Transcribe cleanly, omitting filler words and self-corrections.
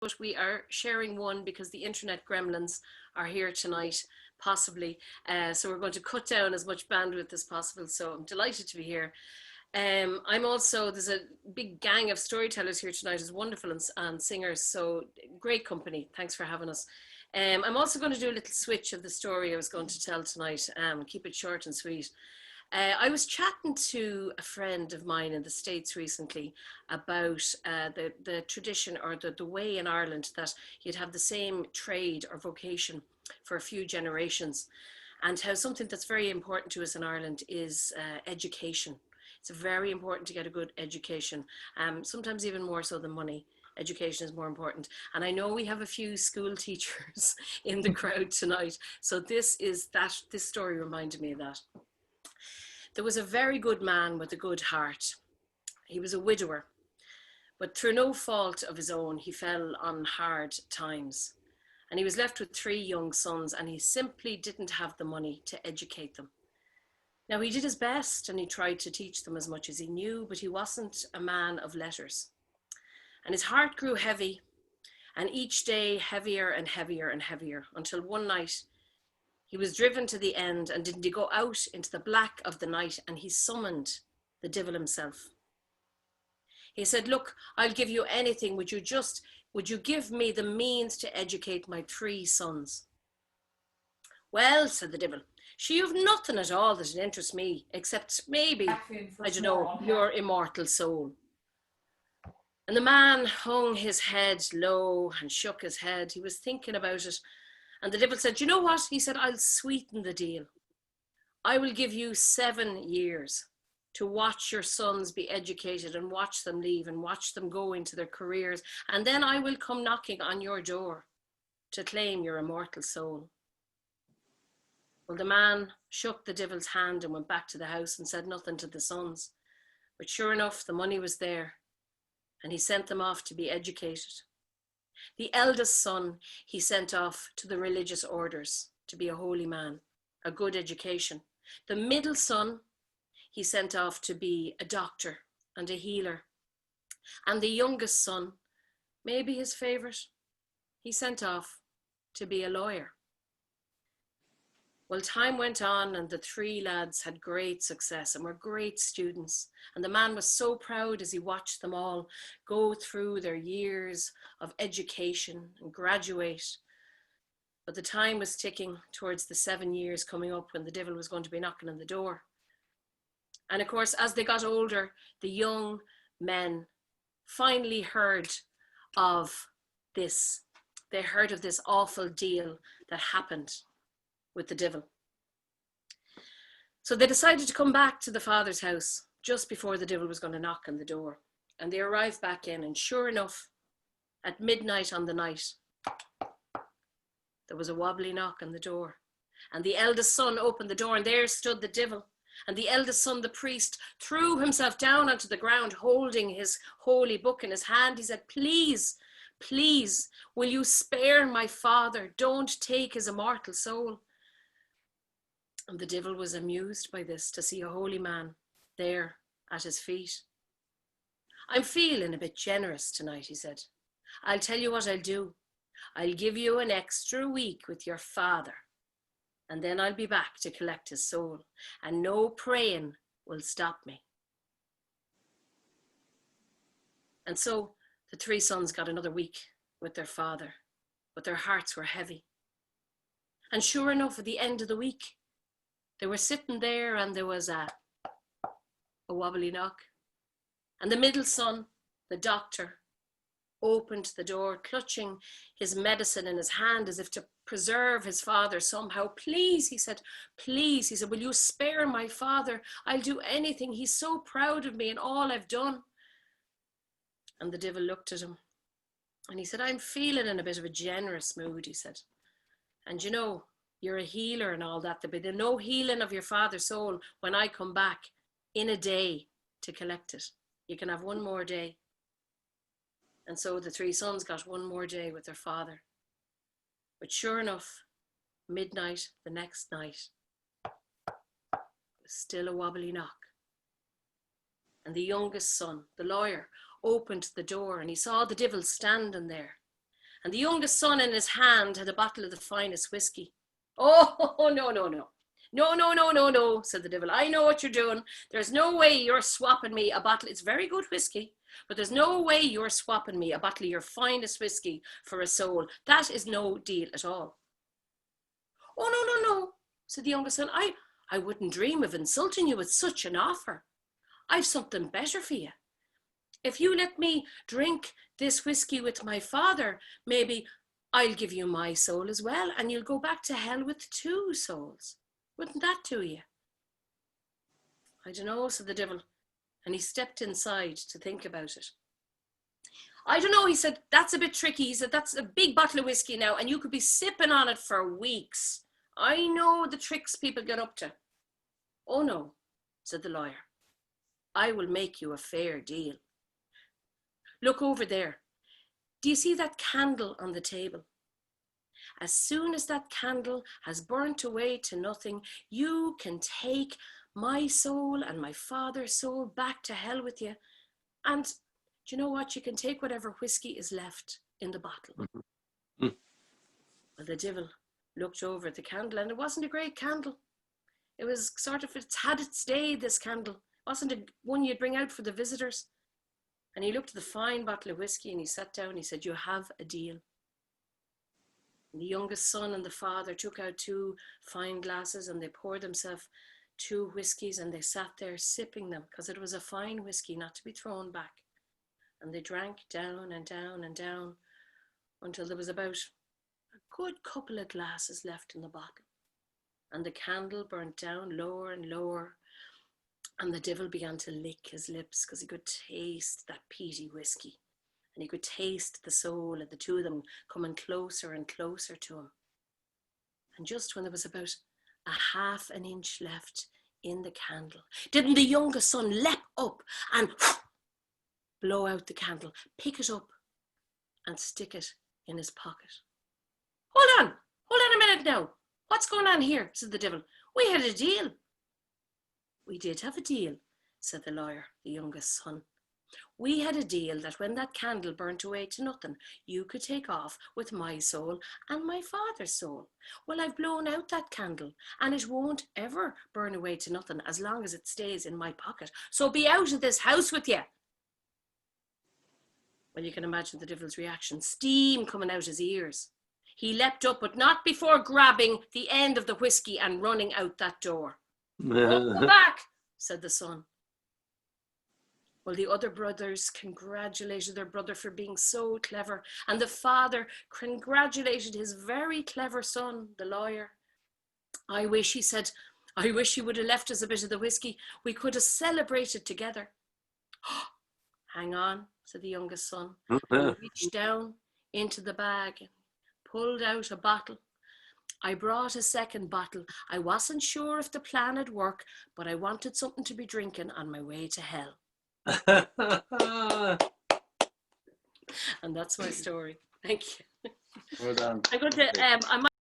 but we are sharing one because the internet gremlins are here tonight, possibly. So we're going to cut down as much bandwidth as possible. So I'm delighted to be here. I'm also, there's a big gang of storytellers here tonight, is wonderful, and singers. So great company. Thanks for having us. I'm also going to do a little switch of the story I was going to tell tonight. Keep it short and sweet. I was chatting to a friend of mine in the States recently about the tradition, or the way in Ireland that you'd have the same trade or vocation for a few generations, and how something that's very important to us in Ireland is education. It's very important to get a good education, sometimes even more so than money. Education is more important. And I know we have a few school teachers in the crowd tonight. So this story reminded me of that. There was a very good man with a good heart. He was a widower, but through no fault of his own, he fell on hard times. And he was left with three young sons, and he simply didn't have the money to educate them. Now, he did his best and he tried to teach them as much as he knew, but he wasn't a man of letters. And his heart grew heavy, and each day heavier and heavier and heavier, until one night he was driven to the end, and didn't he go out into the black of the night, and he summoned the devil himself. He said, "Look, I'll give you anything. Would you give me the means to educate my three sons?" "Well," said the devil, "you've nothing at all that interests me, except maybe, I don't know, your immortal soul." And the man hung his head low and shook his head. He was thinking about it. And the devil said, "You know what?" He said, "I'll sweeten the deal. I will give you 7 years to watch your sons be educated, and watch them leave, and watch them go into their careers. And then I will come knocking on your door to claim your immortal soul." Well, the man shook the devil's hand and went back to the house and said nothing to the sons. But sure enough, the money was there, and he sent them off to be educated. The eldest son he sent off to the religious orders to be a holy man, a good education. The middle son he sent off to be a doctor and a healer. And the youngest son, maybe his favourite, he sent off to be a lawyer. Well, time went on, and the three lads had great success and were great students. And the man was so proud as he watched them all go through their years of education and graduate. But the time was ticking towards the 7 years coming up, when the devil was going to be knocking on the door. And of course, as they got older, the young men finally heard of this. They heard of this awful deal that happened with the devil. So they decided to come back to the father's house just before the devil was going to knock on the door. And they arrived back in, and sure enough, at midnight on the night, there was a wobbly knock on the door. And the eldest son opened the door, and there stood the devil. And the eldest son, the priest, threw himself down onto the ground, holding his holy book in his hand. He said, "Please, please, will you spare my father? Don't take his immortal soul." And the devil was amused by this, to see a holy man there at his feet. "I'm feeling a bit generous tonight," he said. "I'll tell you what I'll do. I'll give you an extra week with your father, and then I'll be back to collect his soul, and no praying will stop me." And so the three sons got another week with their father, but their hearts were heavy. And sure enough, at the end of the week, they were sitting there, and there was a wobbly knock. And the middle son, the doctor, opened the door, clutching his medicine in his hand as if to preserve his father somehow. "Please," he said, "please," he said, "will you spare my father? I'll do anything. He's so proud of me and all I've done." And the devil looked at him, and he said, "I'm feeling in a bit of a generous mood," he said. "And you know, you're a healer and all that. There'll be no healing of your father's soul when I come back in a day to collect it. You can have one more day." And so the three sons got one more day with their father. But sure enough, midnight the next night, was still a wobbly knock. And the youngest son, the lawyer, opened the door, and he saw the devil standing there. And the youngest son in his hand had a bottle of the finest whiskey. Oh, no, no, no. No, no, no, no, no, said the devil. I know what you're doing. There's no way you're swapping me a bottle. It's very good whiskey, but there's no way you're swapping me a bottle of your finest whiskey for a soul. That is no deal at all. Oh, no, no, no, said the youngest son. I wouldn't dream of insulting you with such an offer. I've something better for you. If you let me drink this whiskey with my father, maybe I'll give you my soul as well, and you'll go back to hell with 2 souls. Wouldn't that do you? I don't know, said the devil, and he stepped inside to think about it. I don't know, he said, that's a bit tricky. He said, that's a big bottle of whiskey now, and you could be sipping on it for weeks. I know the tricks people get up to. Oh no, said the lawyer. I will make you a fair deal. Look over there. Do you see that candle on the table? As soon as that candle has burnt away to nothing, you can take my soul and my father's soul back to hell with you. And do you know what? You can take whatever whiskey is left in the bottle. Mm-hmm. Well, the devil looked over at the candle, and it wasn't a great candle. It was sort of, it's had its day, this candle. It wasn't one you'd bring out for the visitors. And he looked at the fine bottle of whiskey and he sat down and he said, you have a deal. And the youngest son and the father took out 2 fine glasses and they poured themselves 2 whiskies and they sat there sipping them because it was a fine whiskey not to be thrown back. And they drank down and down and down until there was about a good couple of glasses left in the bottle. And the candle burnt down lower and lower. And the devil began to lick his lips because he could taste that peaty whiskey. And he could taste the soul and the 2 of them coming closer and closer to him. And just when there was about a half an inch left in the candle, didn't the youngest son leap up and blow out the candle, pick it up and stick it in his pocket. Hold on a minute now. What's going on here? Said the devil. We had a deal. We did have a deal, said the lawyer, the youngest son. We had a deal that when that candle burnt away to nothing, you could take off with my soul and my father's soul. Well, I've blown out that candle and it won't ever burn away to nothing as long as it stays in my pocket. So be out of this house with you. Well, you can imagine the devil's reaction, steam coming out his ears. He leapt up, but not before grabbing the end of the whiskey and running out that door. Go back, said the son. Well, the other brothers congratulated their brother for being so clever, and the father congratulated his very clever son, the lawyer. I wish, he said, I wish you would have left us a bit of the whiskey. We could have celebrated together. Hang on, said the youngest son. He reached down into the bag and pulled out a bottle. I brought a second bottle. I wasn't sure if the plan would work, but I wanted something to be drinking on my way to hell. And that's my story. Thank you. Well done. I'm going to, I might